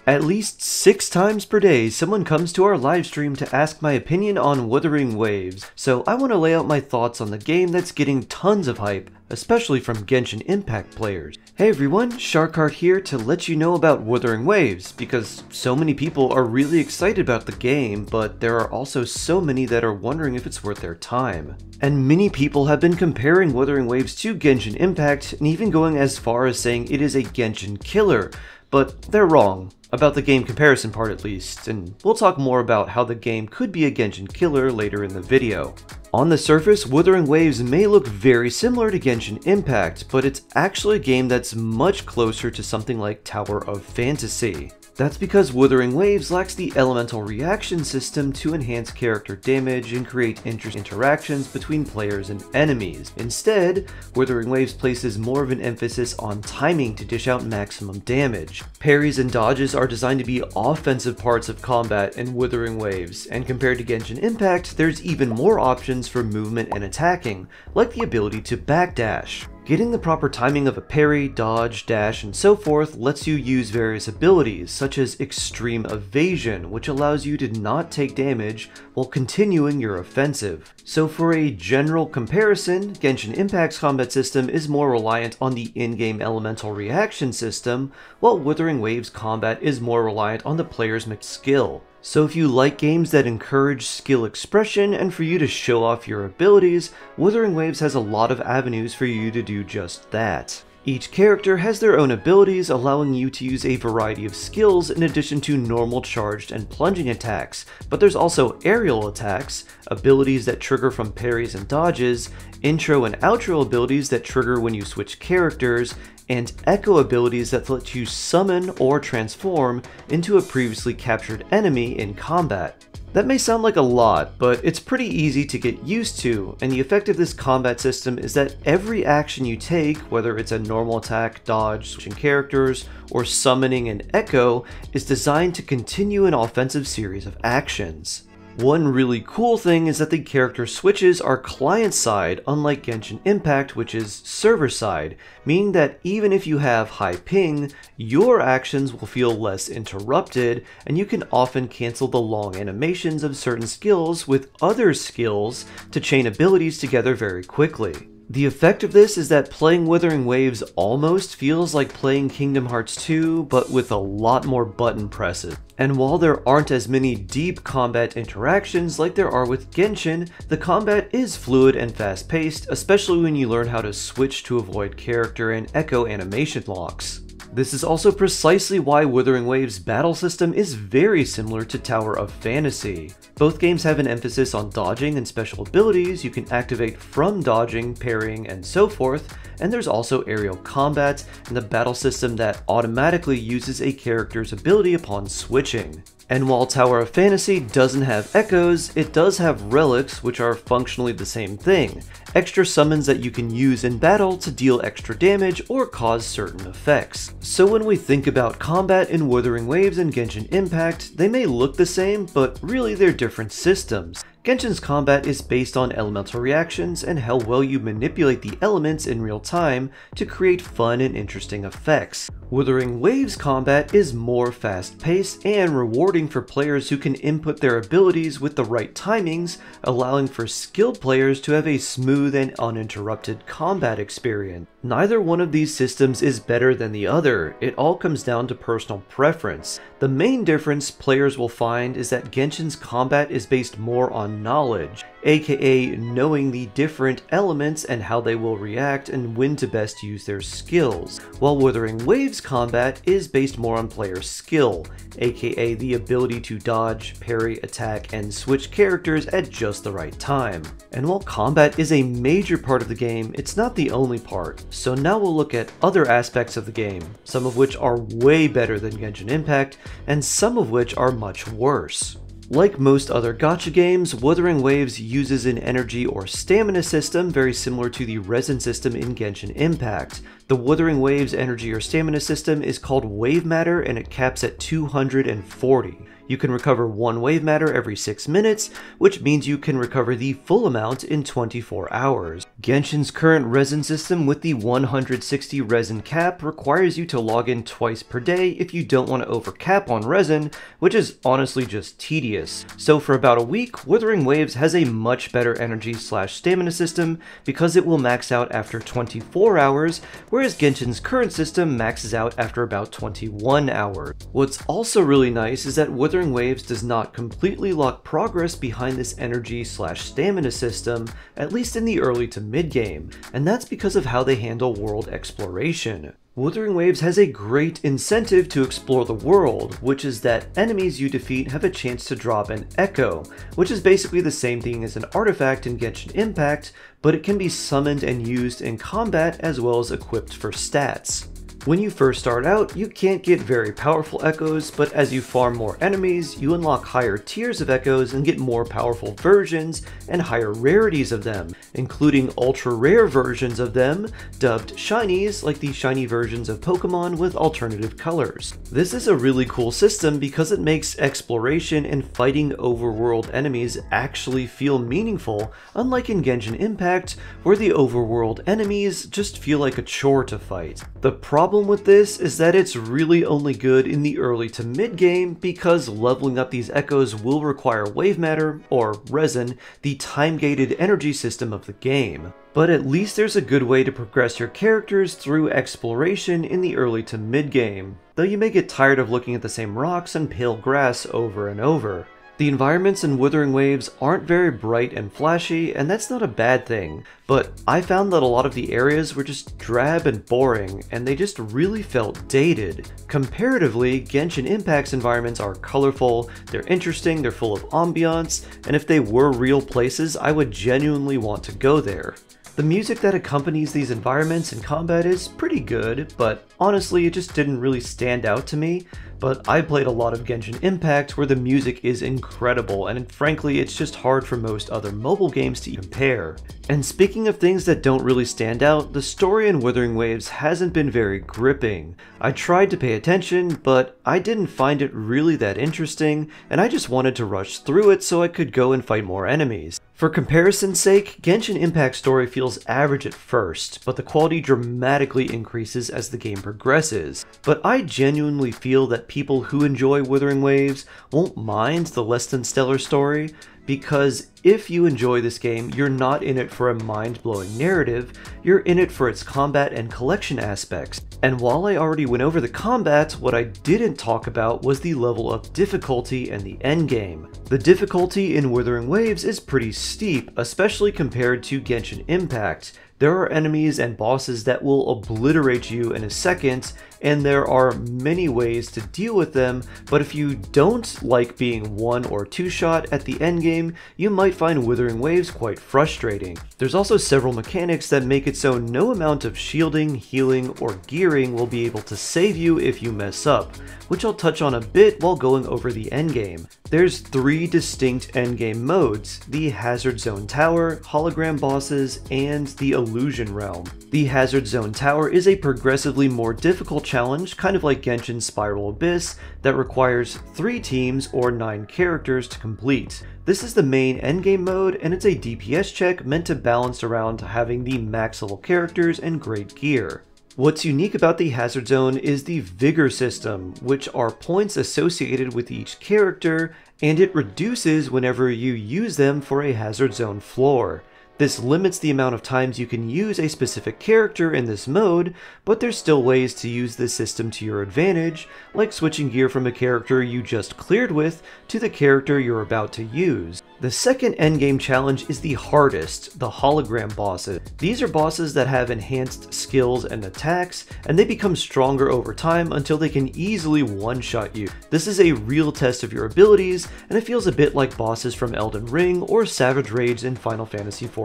At least 6 times per day, someone comes to our live stream to ask my opinion on Wuthering Waves, so I want to lay out my thoughts on the game that's getting tons of hype, especially from Genshin Impact players. Hey everyone, Sharkheart here to let you know about Wuthering Waves, because so many people are really excited about the game, but there are also so many that are wondering if it's worth their time. And many people have been comparing Wuthering Waves to Genshin Impact, and even going as far as saying it is a Genshin killer, but they're wrong. About the game comparison part at least, and we'll talk more about how the game could be a Genshin killer later in the video. On the surface, Wuthering Waves may look very similar to Genshin Impact, but it's actually a game that's much closer to something like Tower of Fantasy. That's because Wuthering Waves lacks the elemental reaction system to enhance character damage and create interesting interactions between players and enemies. Instead, Wuthering Waves places more of an emphasis on timing to dish out maximum damage. Parries and dodges are designed to be offensive parts of combat in Wuthering Waves, and compared to Genshin Impact, there's even more options for movement and attacking, like the ability to backdash. Getting the proper timing of a parry, dodge, dash, and so forth lets you use various abilities, such as Extreme Evasion, which allows you to not take damage while continuing your offensive. So for a general comparison, Genshin Impact's combat system is more reliant on the in-game elemental reaction system, while Wuthering Waves combat is more reliant on the player's mixed skill. So if you like games that encourage skill expression and for you to show off your abilities, Wuthering Waves has a lot of avenues for you to do just that. Each character has their own abilities, allowing you to use a variety of skills in addition to normal charged and plunging attacks, but there's also aerial attacks, abilities that trigger from parries and dodges, intro and outro abilities that trigger when you switch characters, and echo abilities that let you summon or transform into a previously captured enemy in combat. That may sound like a lot, but it's pretty easy to get used to, and the effect of this combat system is that every action you take, whether it's a normal attack, dodge, switching characters, or summoning an echo, is designed to continue an offensive series of actions. One really cool thing is that the character switches are client-side, unlike Genshin Impact, which is server-side, meaning that even if you have high ping, your actions will feel less interrupted, and you can often cancel the long animations of certain skills with other skills to chain abilities together very quickly. The effect of this is that playing Wuthering Waves almost feels like playing Kingdom Hearts 2, but with a lot more button presses. And while there aren't as many deep combat interactions like there are with Genshin, the combat is fluid and fast-paced, especially when you learn how to switch to avoid character and echo animation locks. This is also precisely why Wuthering Waves' battle system is very similar to Tower of Fantasy. Both games have an emphasis on dodging and special abilities you can activate from dodging, parrying, and so forth, and there's also aerial combat and the battle system that automatically uses a character's ability upon switching. And while Tower of Fantasy doesn't have echoes, it does have relics, which are functionally the same thing. Extra summons that you can use in battle to deal extra damage or cause certain effects. So when we think about combat in Wuthering Waves and Genshin Impact, they may look the same, but really they're different systems. Genshin's combat is based on elemental reactions and how well you manipulate the elements in real time to create fun and interesting effects. Wuthering Waves combat is more fast-paced and rewarding for players who can input their abilities with the right timings, allowing for skilled players to have a smooth and uninterrupted combat experience. Neither one of these systems is better than the other, it all comes down to personal preference. The main difference players will find is that Genshin's combat is based more on knowledge, aka knowing the different elements and how they will react and when to best use their skills, while Wuthering Waves combat is based more on player skill, aka the ability to dodge, parry, attack, and switch characters at just the right time. And while combat is a major part of the game, it's not the only part. So now we'll look at other aspects of the game, some of which are way better than Genshin Impact, and some of which are much worse. Like most other gacha games, Wuthering Waves uses an energy or stamina system very similar to the resin system in Genshin Impact. The Wuthering Waves energy or stamina system is called Wave Matter and it caps at 240. You can recover 1 wave matter every 6 minutes, which means you can recover the full amount in 24 hours. Genshin's current resin system with the 160 resin cap requires you to log in twice per day if you don't want to overcap on resin, which is honestly just tedious. So for about a week, Wuthering Waves has a much better energy/stamina system because it will max out after 24 hours, whereas Genshin's current system maxes out after about 21 hours. What's also really nice is that Wuthering Waves does not completely lock progress behind this energy/stamina system, at least in the early to mid-game, and that's because of how they handle world exploration. Wuthering Waves has a great incentive to explore the world, which is that enemies you defeat have a chance to drop an Echo, which is basically the same thing as an artifact in Genshin Impact, but it can be summoned and used in combat as well as equipped for stats. When you first start out, you can't get very powerful echoes, but as you farm more enemies, you unlock higher tiers of echoes and get more powerful versions and higher rarities of them, including ultra rare versions of them, dubbed shinies, like the shiny versions of Pokemon with alternative colors. This is a really cool system because it makes exploration and fighting overworld enemies actually feel meaningful, unlike in Genshin Impact, where the overworld enemies just feel like a chore to fight. The problem with this is that it's really only good in the early to mid game because leveling up these echoes will require wave matter, or resin, the time-gated energy system of the game. But at least there's a good way to progress your characters through exploration in the early to mid game, though you may get tired of looking at the same rocks and pale grass over and over. The environments in Wuthering Waves aren't very bright and flashy, and that's not a bad thing, but I found that a lot of the areas were just drab and boring, and they just really felt dated. Comparatively, Genshin Impact's environments are colorful, they're interesting, they're full of ambiance, and if they were real places, I would genuinely want to go there. The music that accompanies these environments in combat is pretty good, but honestly it just didn't really stand out to me. But I played a lot of Genshin Impact where the music is incredible, and frankly it's just hard for most other mobile games to compare. And speaking of things that don't really stand out, the story in Wuthering Waves hasn't been very gripping. I tried to pay attention, but I didn't find it really that interesting, and I just wanted to rush through it so I could go and fight more enemies. For comparison's sake, Genshin Impact's story feels average at first, but the quality dramatically increases as the game progresses. But I genuinely feel that people who enjoy Wuthering Waves won't mind the less than stellar story, because if you enjoy this game, you're not in it for a mind-blowing narrative, you're in it for its combat and collection aspects. And while I already went over the combat, what I didn't talk about was the level of difficulty and the endgame. The difficulty in Wuthering Waves is pretty steep, especially compared to Genshin Impact. There are enemies and bosses that will obliterate you in a second, and there are many ways to deal with them, but if you don't like being one or two shot at the endgame, you might find Wuthering Waves quite frustrating. There's also several mechanics that make it so no amount of shielding, healing, or gearing will be able to save you if you mess up, which I'll touch on a bit while going over the endgame. There's 3 distinct endgame modes: the Hazard Zone Tower, Hologram Bosses, and the Illusion Realm. The Hazard Zone Tower is a progressively more difficult challenge, kind of like Genshin's Spiral Abyss, that requires 3 teams or 9 characters to complete. This is the main endgame mode, and it's a DPS check meant to balance around having the max level characters and great gear. What's unique about the Hazard Zone is the Vigor system, which are points associated with each character, and it reduces whenever you use them for a Hazard Zone floor. This limits the amount of times you can use a specific character in this mode, but there's still ways to use this system to your advantage, like switching gear from a character you just cleared with to the character you're about to use. The second endgame challenge is the hardest, the Hologram Bosses. These are bosses that have enhanced skills and attacks, and they become stronger over time until they can easily one-shot you. This is a real test of your abilities, and it feels a bit like bosses from Elden Ring or Savage Rage in Final Fantasy XIV.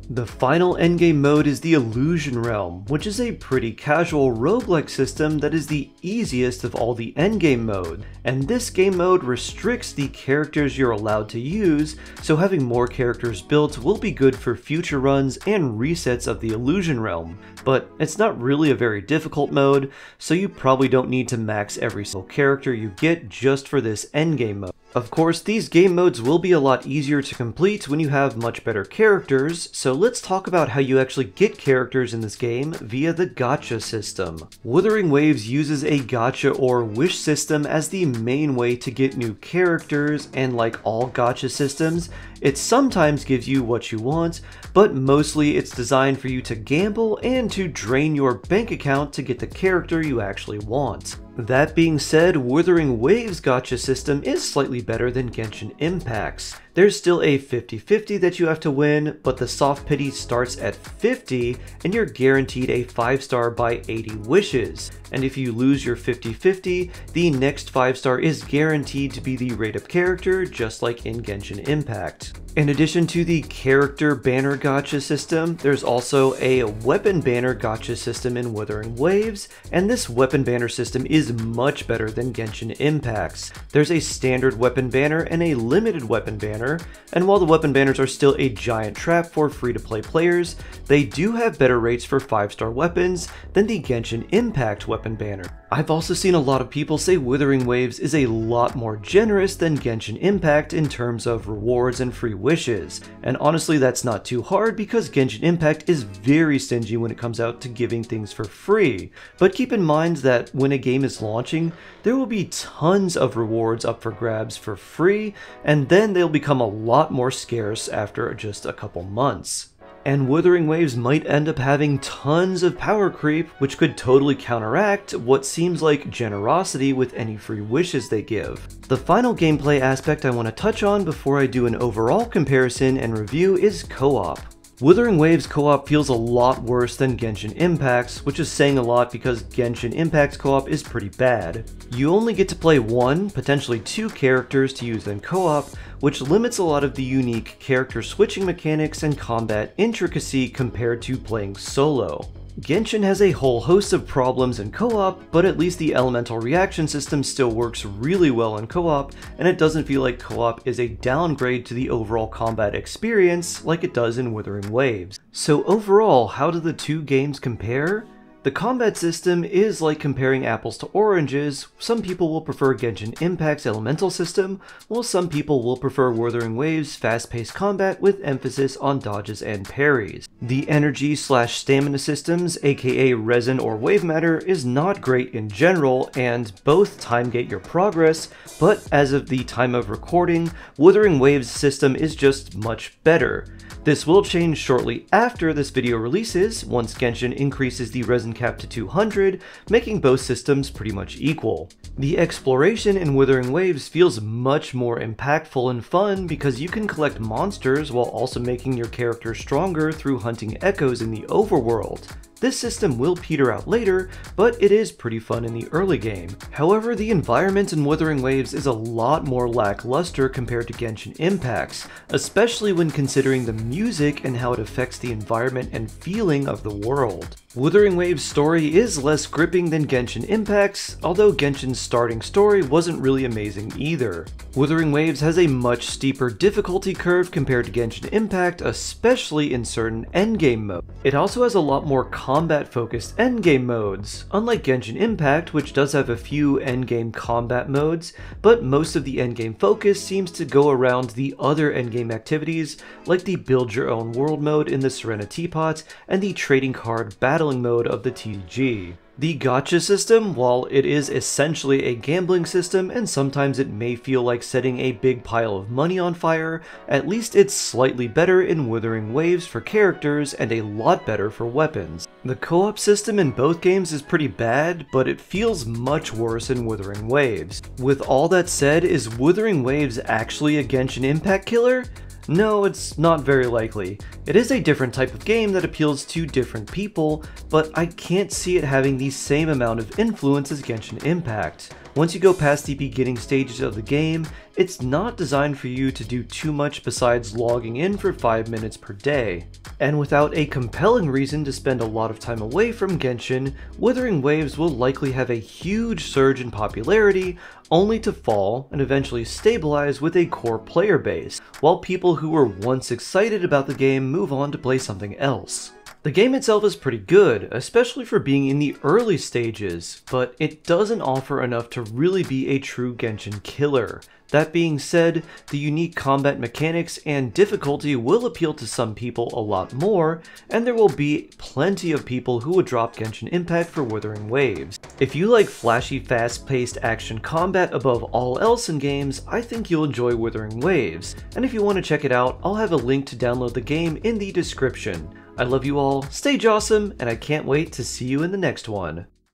The final endgame mode is the Illusion Realm, which is a pretty casual roguelike system that is the easiest of all the endgame mode, and this game mode restricts the characters you're allowed to use, so having more characters built will be good for future runs and resets of the Illusion Realm, but it's not really a very difficult mode, so you probably don't need to max every single character you get just for this endgame mode. Of course, these game modes will be a lot easier to complete when you have much better characters characters, so let's talk about how you actually get characters in this game via the gacha system. Wuthering Waves uses a gacha or wish system as the main way to get new characters, and like all gacha systems, it sometimes gives you what you want, but mostly it's designed for you to gamble and to drain your bank account to get the character you actually want. That being said, Wuthering Waves gacha system is slightly better than Genshin Impact's. There's still a 50-50 that you have to win, but the soft pity starts at 50 and you're guaranteed a 5-star by 80 wishes. And if you lose your 50-50, the next 5-star is guaranteed to be the rate-up character, just like in Genshin Impact. In addition to the character banner gacha system, there's also a weapon banner gacha system in Wuthering Waves, and this weapon banner system is much better than Genshin Impact's. There's a standard weapon banner and a limited weapon banner, and while the weapon banners are still a giant trap for free-to-play players, they do have better rates for 5-star weapons than the Genshin Impact weapon banner. I've also seen a lot of people say Wuthering Waves is a lot more generous than Genshin Impact in terms of rewards and free wishes, and honestly that's not too hard because Genshin Impact is very stingy when it comes out to giving things for free. But keep in mind that when a game is launching, there will be tons of rewards up for grabs for free, and then they'll become a lot more scarce after just a couple months. And Wuthering Waves might end up having tons of power creep, which could totally counteract what seems like generosity with any free wishes they give. The final gameplay aspect I want to touch on before I do an overall comparison and review is co-op. Wuthering Waves co-op feels a lot worse than Genshin Impact's, which is saying a lot because Genshin Impact's co-op is pretty bad. You only get to play one, potentially two characters to use in co-op, which limits a lot of the unique character switching mechanics and combat intricacy compared to playing solo. Genshin has a whole host of problems in co-op, but at least the elemental reaction system still works really well in co-op, and it doesn't feel like co-op is a downgrade to the overall combat experience like it does in Wuthering Waves. So overall, how do the two games compare? The combat system is like comparing apples to oranges. Some people will prefer Genshin Impact's elemental system, while some people will prefer Wuthering Waves' fast-paced combat with emphasis on dodges and parries. The energy/stamina systems, aka resin or wave matter, is not great in general, and both time-gate your progress, but as of the time of recording, Wuthering Waves' system is just much better. This will change shortly after this video releases, once Genshin increases the resin cap to 200, making both systems pretty much equal. The exploration in Wuthering Waves feels much more impactful and fun because you can collect monsters while also making your character stronger through hunting echoes in the overworld. This system will peter out later, but it is pretty fun in the early game. However, the environment in Wuthering Waves is a lot more lackluster compared to Genshin Impact's, especially when considering the music and how it affects the environment and feeling of the world. Wuthering Waves' story is less gripping than Genshin Impact's, although Genshin's starting story wasn't really amazing either. Wuthering Waves has a much steeper difficulty curve compared to Genshin Impact, especially in certain endgame modes. It also has a lot more combat-focused endgame modes, unlike Genshin Impact, which does have a few endgame combat modes, but most of the endgame focus seems to go around the other endgame activities, like the build your own world mode in the Serena Teapot and the trading card battling mode of the TCG. The gacha system, while it is essentially a gambling system and sometimes it may feel like setting a big pile of money on fire, at least it's slightly better in Wuthering Waves for characters and a lot better for weapons. The co-op system in both games is pretty bad, but it feels much worse in Wuthering Waves. With all that said, is Wuthering Waves actually a Genshin Impact killer? No, it's not very likely. It is a different type of game that appeals to different people, but I can't see it having the same amount of influence as Genshin Impact. Once you go past the beginning stages of the game, it's not designed for you to do too much besides logging in for 5 minutes per day. And without a compelling reason to spend a lot of time away from Genshin, Wuthering Waves will likely have a huge surge in popularity, only to fall and eventually stabilize with a core player base, while people who were once excited about the game move on to play something else. The game itself is pretty good, especially for being in the early stages, but it doesn't offer enough to really be a true Genshin killer. That being said, the unique combat mechanics and difficulty will appeal to some people a lot more, and there will be plenty of people who would drop Genshin Impact for Wuthering Waves. If you like flashy, fast-paced action combat above all else in games, I think you'll enjoy Wuthering Waves, and if you want to check it out, I'll have a link to download the game in the description. I love you all, stay jawsome, and I can't wait to see you in the next one.